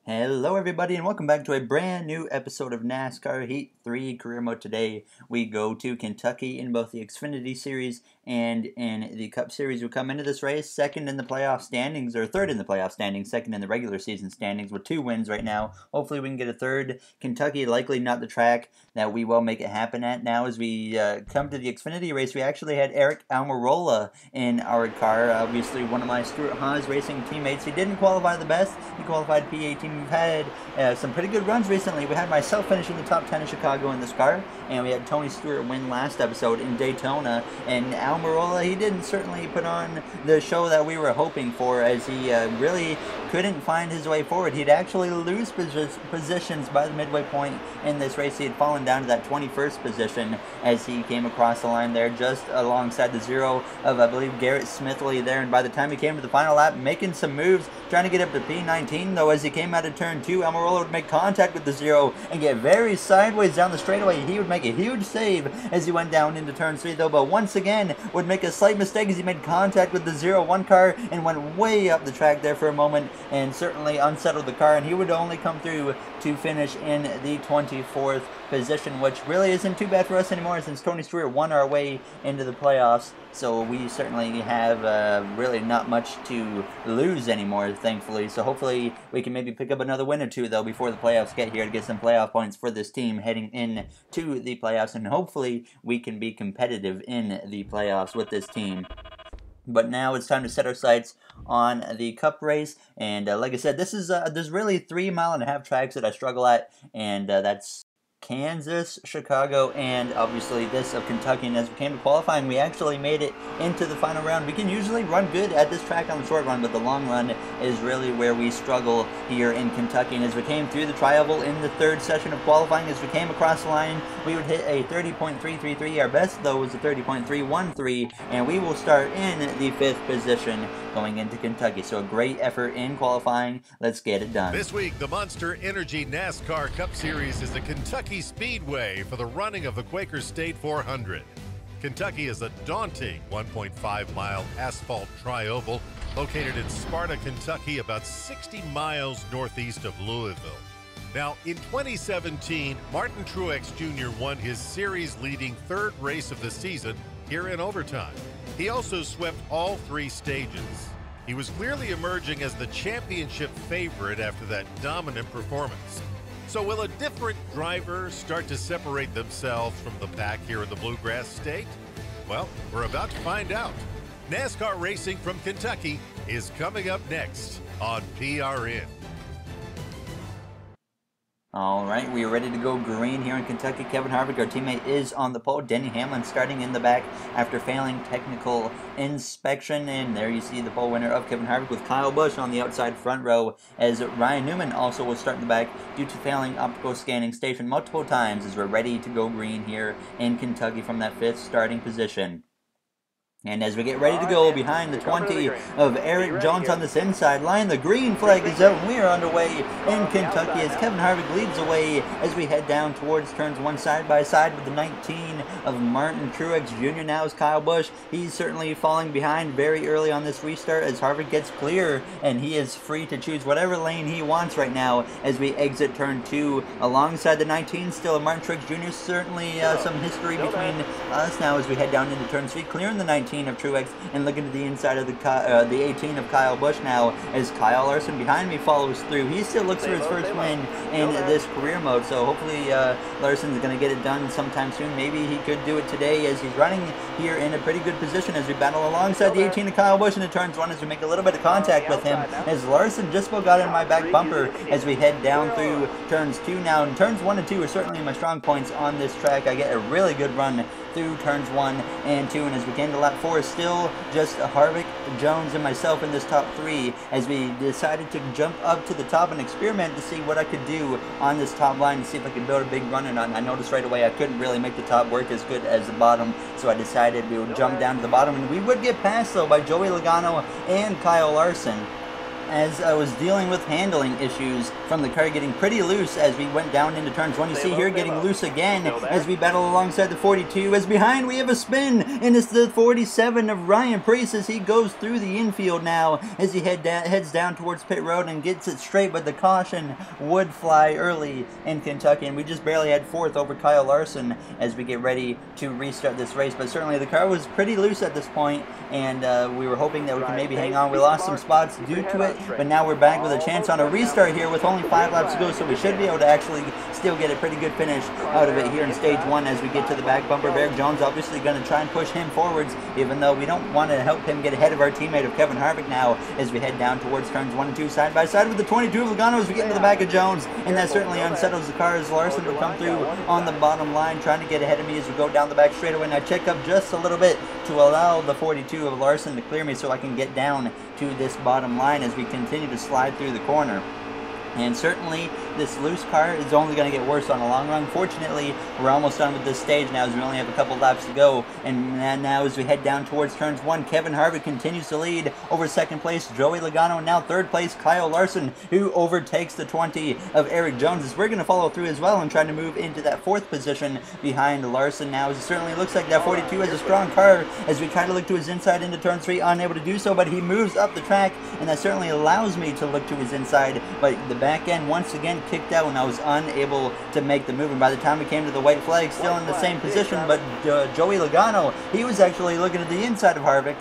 Hello everybody and welcome back to a brand new episode of NASCAR Heat 3 Career Mode. Today we go to Kentucky in both the Xfinity Series and in the Cup Series. We come into this race second in the playoff standings, or third in the playoff standings, second in the regular season standings with 2 wins right now. Hopefully we can get a third. Kentucky likely not the track that we will make it happen at. Now as we come to the Xfinity race, we actually had Eric Almirola in our car. Obviously one of my Stuart Haas racing teammates. He didn't qualify the best. He qualified P18. We've had some pretty good runs recently. We had myself finish in the top 10 of Chicago in this car, and we had Tony Stewart win last episode in Daytona. And Almirola, he didn't certainly put on the show that we were hoping for, as he really couldn't find his way forward. He'd actually lose positions by the midway point in this race. He had fallen down to that 21st position as he came across the line there, just alongside the zero of, I believe, Garrett Smithley there. And by the time he came to the final lap, making some moves, trying to get up to P19, though, as he came out of turn 2, Almirola would make contact with the zero and get very sideways down the straightaway. He would make a huge save as he went down into turn 3, though, but once again would make a slight mistake as he made contact with the 0-1 car and went way up the track there for a moment and certainly unsettled the car, and he would only come through to finish in the 24th position, which really isn't too bad for us anymore since Tony Stewart won our way into the playoffs. So we certainly have really not much to lose anymore, thankfully. So hopefully we can maybe pick up another win or two, though, before the playoffs get here, to get some playoff points for this team heading in to the playoffs. And hopefully we can be competitive in the playoffs with this team. But now it's time to set our sights on the Cup race. And like I said, this is there's really 3.5-mile tracks that I struggle at, and that's Kansas, Chicago, and obviously this of Kentucky. And as we came to qualifying, we actually made it into the final round. We can usually run good at this track on the short run, but the long run is really where we struggle here in Kentucky. And as we came through the tri-oval in the 3rd session of qualifying, as we came across the line, we would hit a 30.333. Our best, though, was a 30.313, and we will start in the 5th position going into Kentucky. So a great effort in qualifying. Let's get it done. This week, the Monster Energy NASCAR Cup Series is at Kentucky Speedway for the running of the Quaker State 400. Kentucky is a daunting 1.5-mile asphalt tri-oval located in Sparta, Kentucky, about 60 miles northeast of Louisville. Now, in 2017, Martin Truex Jr. won his series-leading 3rd race of the season here in overtime. He also swept all 3 stages. He was clearly emerging as the championship favorite after that dominant performance. So will a different driver start to separate themselves from the pack here in the Bluegrass State? Well, we're about to find out. NASCAR racing from Kentucky is coming up next on PRN. All right, we are ready to go green here in Kentucky. Kevin Harvick, our teammate, is on the pole. Denny Hamlin starting in the back after failing technical inspection. And there you see the pole winner of Kevin Harvick with Kyle Busch on the outside front row, as Ryan Newman also will start in the back due to failing optical scanning station multiple times, as we're ready to go green here in Kentucky from that 5th starting position. And as we get ready to go behind the 20 of Eric Jones on this inside line, the green flag is out and we are underway in Kentucky as Kevin Harvick leads away as we head down towards turns 1 side by side with the 19 of Martin Truex Jr. Now is Kyle Busch. He's certainly falling behind very early on this restart as Harvick gets clear, and he is free to choose whatever lane he wants right now as we exit turn 2 alongside the 19 still of Martin Truex Jr. Certainly some history between us now as we head down into turn 3, clearing the 19 of Truex and looking to the inside of the 18 of Kyle Busch now as Kyle Larson behind me follows through. He still looks for his first win in this career mode, so hopefully Larson's going to get it done sometime soon. Maybe he could do it today as he's running here in a pretty good position as we battle alongside the 18 of Kyle Busch into turns 1 as we make a little bit of contact with him as Larson just about got in my back bumper as we head down through turns 2 now. And turns 1 and 2 are certainly my strong points on this track. I get a really good run through turns 1 and 2, and as we came to lap 4, still just Harvick, Jones, and myself in this top 3 as we decided to jump up to the top and experiment to see what I could do on this top line and see if I could build a big run. And I noticed right away I couldn't really make the top work as good as the bottom, so I decided we would jump down to the bottom, and we would get passed though by Joey Logano and Kyle Larson. as I was dealing with handling issues from the car getting pretty loose as we went down into turns 1. You see here getting loose again as we battle alongside the 42. As behind we have a spin, and it's the 47 of Ryan Preece as he goes through the infield now as he heads down towards pit road and gets it straight, but the caution would fly early in Kentucky, and we just barely had 4th over Kyle Larson as we get ready to restart this race. But certainly the car was pretty loose at this point, and we were hoping that we could maybe hang on. We lost some spots due to it, but now we're back with a chance on a restart here with only 5 laps to go, so we should be able to actually still get a pretty good finish out of it here in stage 1 as we get to the back bumper. Eric Jones obviously going to try and push him forwards, even though we don't want to help him get ahead of our teammate of Kevin Harvick now as we head down towards turns 1 and 2 side by side with the 22 of Logano as we get into the back of Jones, and that certainly unsettles the car as Larson will come through on the bottom line trying to get ahead of me as we go down the back straightaway, and I check up just a little bit to allow the 42 of Larson to clear me so I can get down to this bottom line as we continue to slide through the corner. And certainly this loose car is only going to get worse on the long run. Fortunately, we're almost done with this stage now as we only have a couple laps to go. And now as we head down towards turns 1, Kevin Harvick continues to lead over 2nd place Joey Logano, and now 3rd place Kyle Larson, who overtakes the 20 of Eric Jones. As we're going to follow through as well and try to move into that 4th position behind Larson now, as it certainly looks like that 42 has a strong car as we try to look to his inside into turn 3, unable to do so, but he moves up the track, and that certainly allows me to look to his inside, but the back end once again kicked out when I was unable to make the move, and by the time we came to the white flag, still in the same position, but Joey Logano, he was actually looking at the inside of Harvick.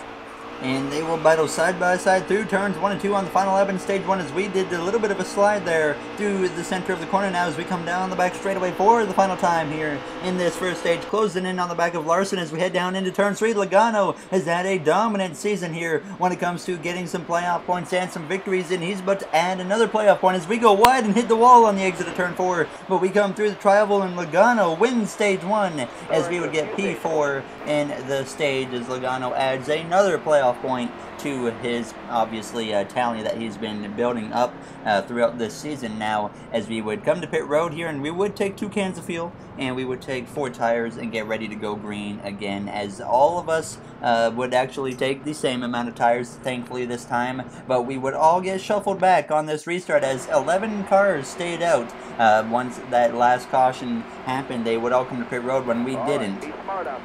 And they will battle side by side through turns 1 and 2 on the final lap in stage 1 as we did a little bit of a slide there through the center of the corner now as we come down the back straightaway for the final time here in this first stage, closing in on the back of Larson as we head down into turn 3. Logano has had a dominant season here when it comes to getting some playoff points and some victories, and he's about to add another playoff point as we go wide and hit the wall on the exit of turn 4, but we come through the tri-oval and Logano wins stage 1 as we would get P4 in the stage as Logano adds another playoff point to his obviously tally that he's been building up throughout this season now, as we would come to pit road here and we would take 2 cans of fuel and we would take 4 tires and get ready to go green again, as all of us would actually take the same amount of tires thankfully this time, but we would all get shuffled back on this restart as 11 cars stayed out. Once that last caution happened, they would all come to pit road when we didn't.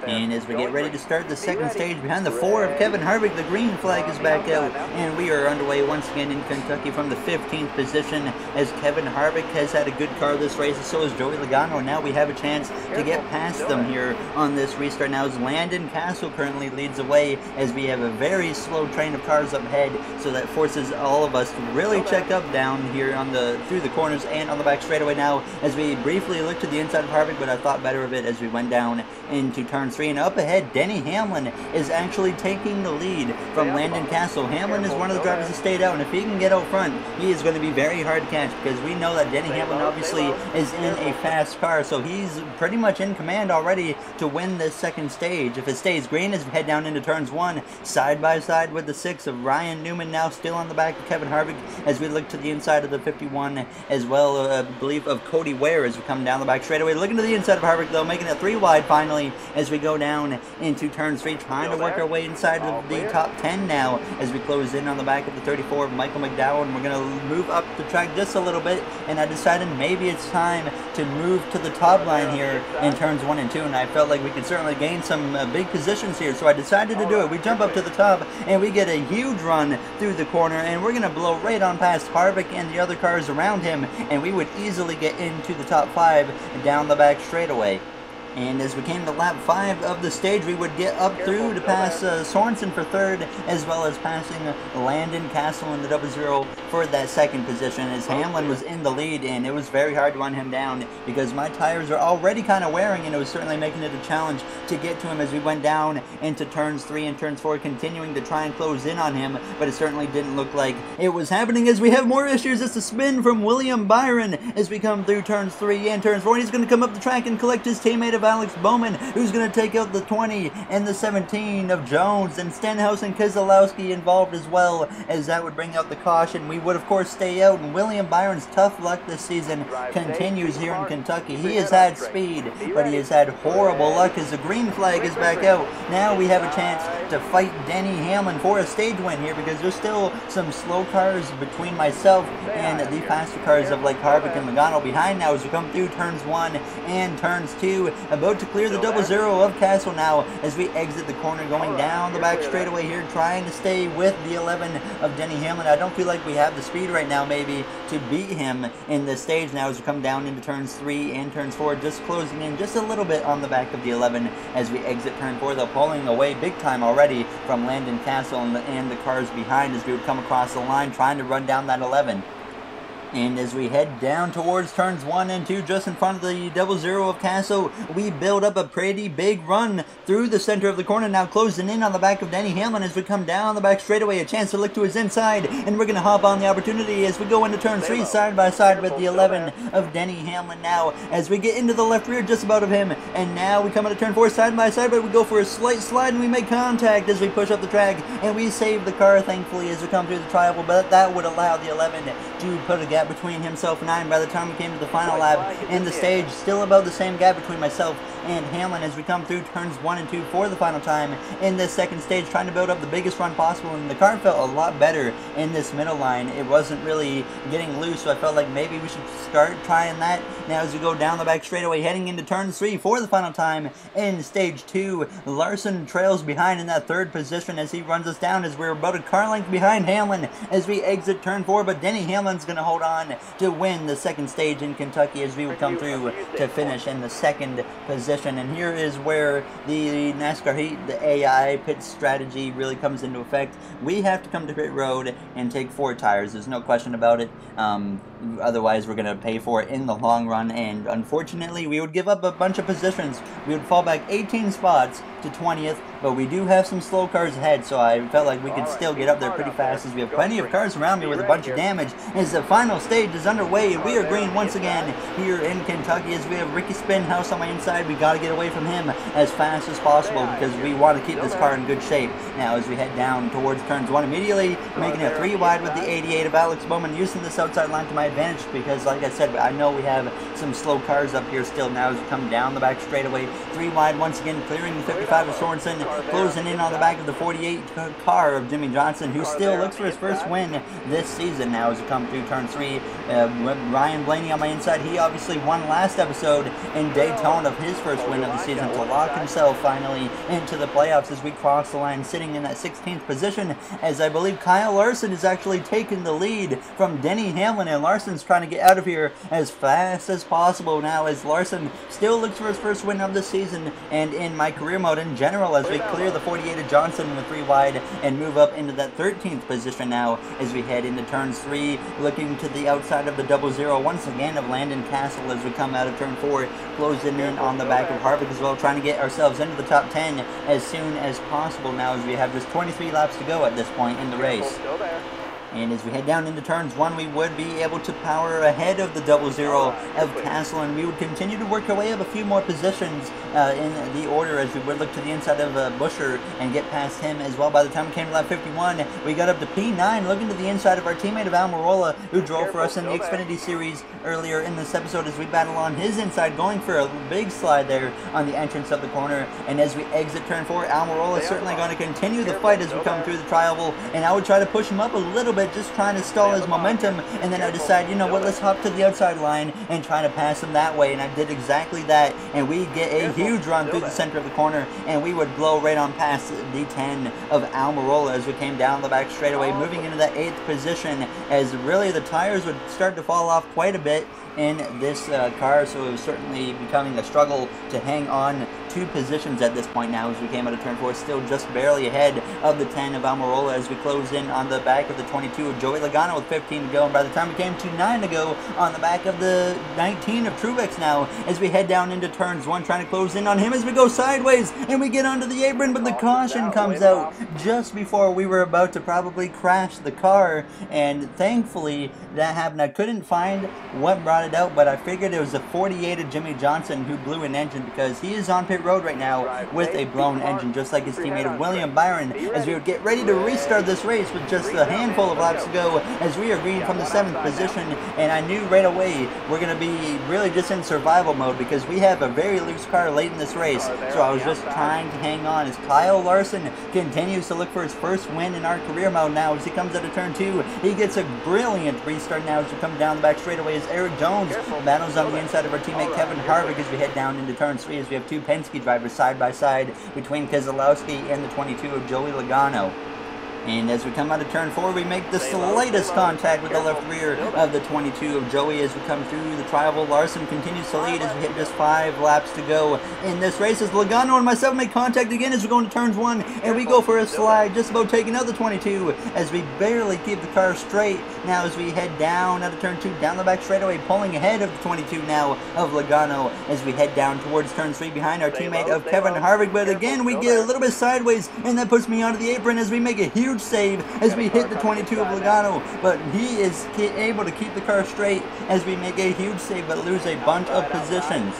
And as we get ready to start the second stage behind the 4 of Kevin Harvick, the green flag is back out, and we are underway once again in Kentucky from the 15th position as Kevin Harvick has had a good car this race, and so is Joey Logano. Now we have a chance to get past them here on this restart now as Landon Castle currently leads the way as we have a very slow train of cars up ahead, so that forces all of us to really check up down here on through the corners and on the back straightaway now as we briefly look to the inside of Harvick, but I thought better of it as we went down into turn 3, and up ahead Denny Hamlin is actually taking the lead from Landon Castle. Hamlin is one of the drivers that stayed out, and if he can get out front, he is going to be very hard to catch, because we know that Denny Hamlin obviously is in a fast car, so he's pretty much in command already to win this second stage. If it stays green as we head down into turns 1, side by side with the 6 of Ryan Newman, now still on the back of Kevin Harvick as we look to the inside of the 51 as well, I believe, of Cody Ware as we come down the back straightaway. Looking to the inside of Harvick though, making it 3 wide finally as we go down into turn 3, trying to work our way inside of the top 10 now as we close in on the back of the 34 of Michael McDowell, and we're going to move up the track just a little bit, and I decided maybe it's time to move to the top line here in turns 1 and 2, and I felt like we could certainly gain some big positions here, so I decided to do it. We jump up to the top and we get a huge run through the corner, and we're going to blow right on past Harvick and the other cars around him, and we would easily get into the top 5 down the back straightaway. And as we came to lap 5 of the stage, we would get up through to pass Sorensen for 3rd, as well as passing Landon Castle in the 00 for that 2nd position, as Hamlin was in the lead, and it was very hard to run him down because my tires are already kind of wearing, and it was certainly making it a challenge to get to him as we went down into turns 3 and turns 4, continuing to try and close in on him, but it certainly didn't look like it was happening as we have more issues. It's a spin from William Byron as we come through turns 3 and turns 4, and he's going to come up the track and collect his teammate of Alex Bowman, who's going to take out the 20 and the 17 of Jones, and Stenhouse and Keselowski involved as well, as that would bring out the caution. We would, of course, stay out, and William Byron's tough luck this season continues here in Kentucky. He has had speed, but he has had horrible luck as the green flag is back out. Now we have a chance to fight Denny Hamlin for a stage win here, because there's still some slow cars between myself and the faster cars of like Harvick and Logano behind now as we come through turns 1 and turns 2. About to clear the double zero of Castle now as we exit the corner, going down the back straightaway here, trying to stay with the 11 of Denny Hamlin. I don't feel like we have the speed right now maybe to beat him in this stage now as we come down into turns 3 and turns 4, just closing in just a little bit on the back of the 11 as we exit turn 4, though pulling away big time already from Landon Castle and the cars behind as we would come across the line trying to run down that 11. And as we head down towards turns 1 and 2, just in front of the double zero of Castle, we build up a pretty big run through the center of the corner, now closing in on the back of Denny Hamlin as we come down the back straightaway. A chance to look to his inside, and we're going to hop on the opportunity as we go into turn 3 side by side with the 11 of Denny Hamlin now as we get into the left rear just about of him. And now we come into turn 4 side by side, but we go for a slight slide and we make contact as we push up the track, and we save the car thankfully as we come through the tribal, but that would allow the 11 to put a gap between himself and I, and by the time we came to the final lap in the stage, still about the same gap between myself and Hamlin as we come through turns 1 and 2 for the final time in this second stage, trying to build up the biggest run possible. And the car felt a lot better in this middle line. It wasn't really getting loose, so I felt like maybe we should start trying that now as we go down the back straightaway heading into turn 3 for the final time in stage 2. Larson trails behind in that third position as he runs us down as we're about a car length behind Hamlin as we exit turn 4, but Denny Hamlin's going to hold on to win the second stage in Kentucky as we would come through to finish in the second position. And here is where the NASCAR Heat, the AI pit strategy really comes into effect. We have to come to pit road and take 4 tires. There's no question about it. Otherwise, we're going to pay for it in the long run. And unfortunately, we would give up a bunch of positions. We would fall back 18 spots to 20th, but we do have some slow cars ahead, so I felt like we could still get up there pretty fast as we have plenty of cars around me with a bunch of damage as the final stage is underway. We are green once again here in Kentucky as we have Ricky Stenhouse on my inside. We got to get away from him as fast as possible because we want to keep this car in good shape. Now as we head down towards turns 1 immediately, making it 3 wide with the 88 of Alex Bowman, using this outside line to my advantage because like I said, I know we have some slow cars up here still now as we come down the back straightaway. 3 wide once again, clearing the 55 of Sorensen, closing in on the back of the 48 car of Jimmy Johnson, who still looks for his first win this season now as we come through turn 3. Ryan Blaney on my inside, he obviously won last episode in Daytona of his first win of the season to lock himself finally into the playoffs as we cross the line, sitting in that 16th position as I believe Kyle Larson is actually taking the lead from Denny Hamlin, and Larson's trying to get out of here as fast as possible now as Larson still looks for his first win of the season and in my career mode in general as we clear the 48 of Johnson in the 3 wide and move up into that 13th position now as we head into turns 3, looking to the outside of the double zero once again of Landon Castle as we come out of turn 4, closing in on the back of Harvick as well, trying to get ourselves into the top 10 as soon as possible now as we have just 23 laps to go at this point in the race. And as we head down into turns 1, we would be able to power ahead of the double zero of Castle, and we would continue to work our way up a few more positions in the order as we would look to the inside of Busher and get past him as well. By the time we came to lap 51, we got up to P9, looking to the inside of our teammate of Almirola, who drove for us in the Xfinity Series earlier in this episode as we battle on his inside, going for a big slide there on the entrance of the corner. And as we exit turn 4, Almirola is certainly going to continue the fight as we come through the tri-oval, and I would try to push him up a little bit, just trying to stall his momentum, and then I decided, you know what, let's hop to the outside line and try to pass him that way, and I did exactly that, and we get a huge run through the center of the corner, and we would blow right on past the 10 of Almirola as we came down the back straightaway, moving into that 8th position as really the tires would start to fall off quite a bit in this car, so it was certainly becoming a struggle to hang on 2 positions at this point now as we came out of turn 4, still just barely ahead of the 10 of Almirola as we close in on the back of the 22 of Joey Logano with 15 to go, and by the time we came to 9 to go on the back of the 19 of Truex now as we head down into turns 1, trying to close in on him as we go sideways and we get onto the apron, but the caution comes out just before we were about to probably crash the car, and thankfully that happened. I couldn't find what brought it out, but I figured it was a 48 of Jimmy Johnson who blew an engine because he is on pit road right now with a blown engine, just like his teammate William Byron, as we would get ready to restart this race with just a handful of laps to go as we are green from the 7th position. And I knew right away we're going to be really just in survival mode because we have a very loose car late in this race, so I was just trying to hang on as Kyle Larson continues to look for his first win in our career mode now as he comes out of turn 2. He gets a brilliant restart now as we come down the back straightaway as Eric Jones battles on the inside of our teammate Kevin Harvick as we head down into turn 3 as we have 2 Penske drivers side by side between Keselowski and the 22 of Joey Logano. And as we come out of turn 4, we make the slightest contact with the left rear of the 22 of Joey as we come through the tribal. Larson continues to lead as we hit just 5 laps to go in this race as Logano and myself make contact again as we go into turns 1, and we go for a slide, just about taking out the 22 as we barely keep the car straight now as we head down out of turn 2, down the back straightaway, pulling ahead of the 22 now of Logano as we head down towards turn 3 behind our teammate of Kevin Harvick. But again, we get a little bit sideways, and that puts me onto the apron as we make a huge save as we hit the 22 of Logano, but he is able to keep the car straight as we make a huge save but lose a bunch of positions.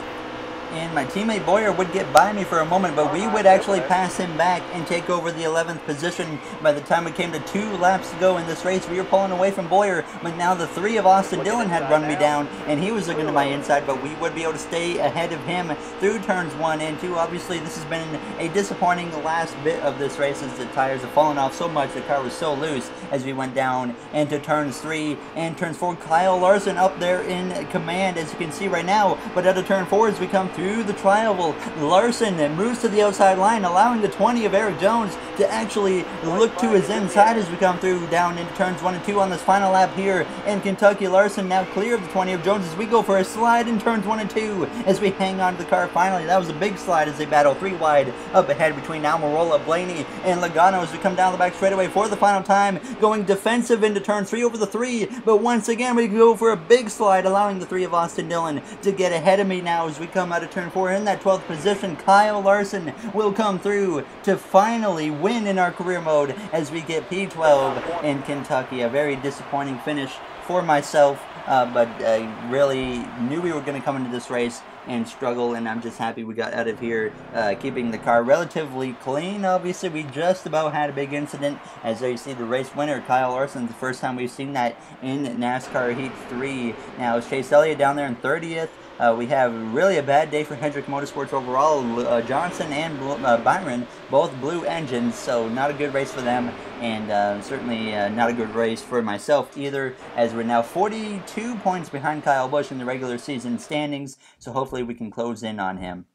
And my teammate Boyer would get by me for a moment, but we would actually pass him back and take over the 11th position by the time we came to 2 laps to go in this race. We were pulling away from Boyer, but now the 3 of Austin Dillon had run me down, and he was looking to my inside, but we would be able to stay ahead of him through turns 1 and 2. Obviously, this has been a disappointing last bit of this race as the tires have fallen off so much. The car was so loose as we went down into turns 3 and turns 4. Kyle Larson up there in command, as you can see right now, but out of turn 4 as we come through the tri-oval, Larson moves to the outside line, allowing the 20 of Eric Jones to actually look to his inside as we come through down into turns 1 and 2 on this final lap here in Kentucky. Larson now clear of the 20 of Jones as we go for a slide in turns 1 and 2 as we hang on to the car finally. That was a big slide as they battle 3 wide up ahead between Almirola, Blaney, and Logano as we come down the back straightaway for the final time, going defensive into turn 3 over the 3, but once again we go for a big slide, allowing the 3 of Austin Dillon to get ahead of me now as we come out of turn 4. In that 12th position, Kyle Larson will come through to finally win in our career mode as we get P12 in Kentucky. A very disappointing finish for myself, but I really knew we were going to come into this race and struggle, and I'm just happy we got out of here keeping the car relatively clean. Obviously, we just about had a big incident as there you see the race winner, Kyle Larson. The first time we've seen that in NASCAR Heat 3. Now, it's Chase Elliott down there in 30th. We have really a bad day for Hendrick Motorsports overall. Johnson and Byron both blew engines, so not a good race for them, and certainly not a good race for myself either, as we're now 42 points behind Kyle Busch in the regular season standings, so hopefully we can close in on him.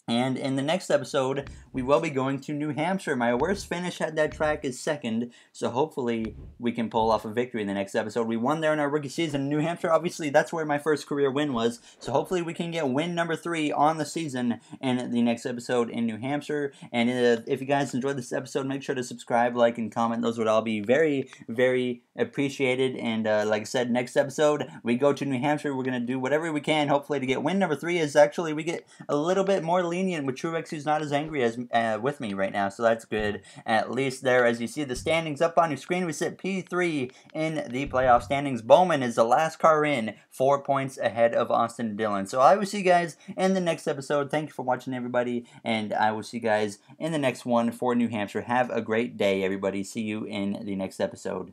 And in the next episode, we will be going to New Hampshire. My worst finish at that track is 2nd, so hopefully we can pull off a victory in the next episode. We won there in our rookie season. New Hampshire, obviously, that's where my first career win was, so hopefully we can get win number 3 on the season in the next episode in New Hampshire. And if you guys enjoyed this episode, make sure to subscribe, like, and comment. Those would all be very, very appreciated. And like I said, next episode, we go to New Hampshire. We're going to do whatever we can, hopefully, to get win number 3. Is actually, we get a little bit more lenient with Truex, who's not as angry as with me right now, so that's good. At least there, as you see the standings up on your screen, we sit P3 in the playoff standings. Bowman is the last car in, 4 points ahead of Austin Dillon. So I will see you guys in the next episode. Thank you for watching, everybody, and I will see you guys in the next one for New Hampshire. Have a great day, everybody. See you in the next episode.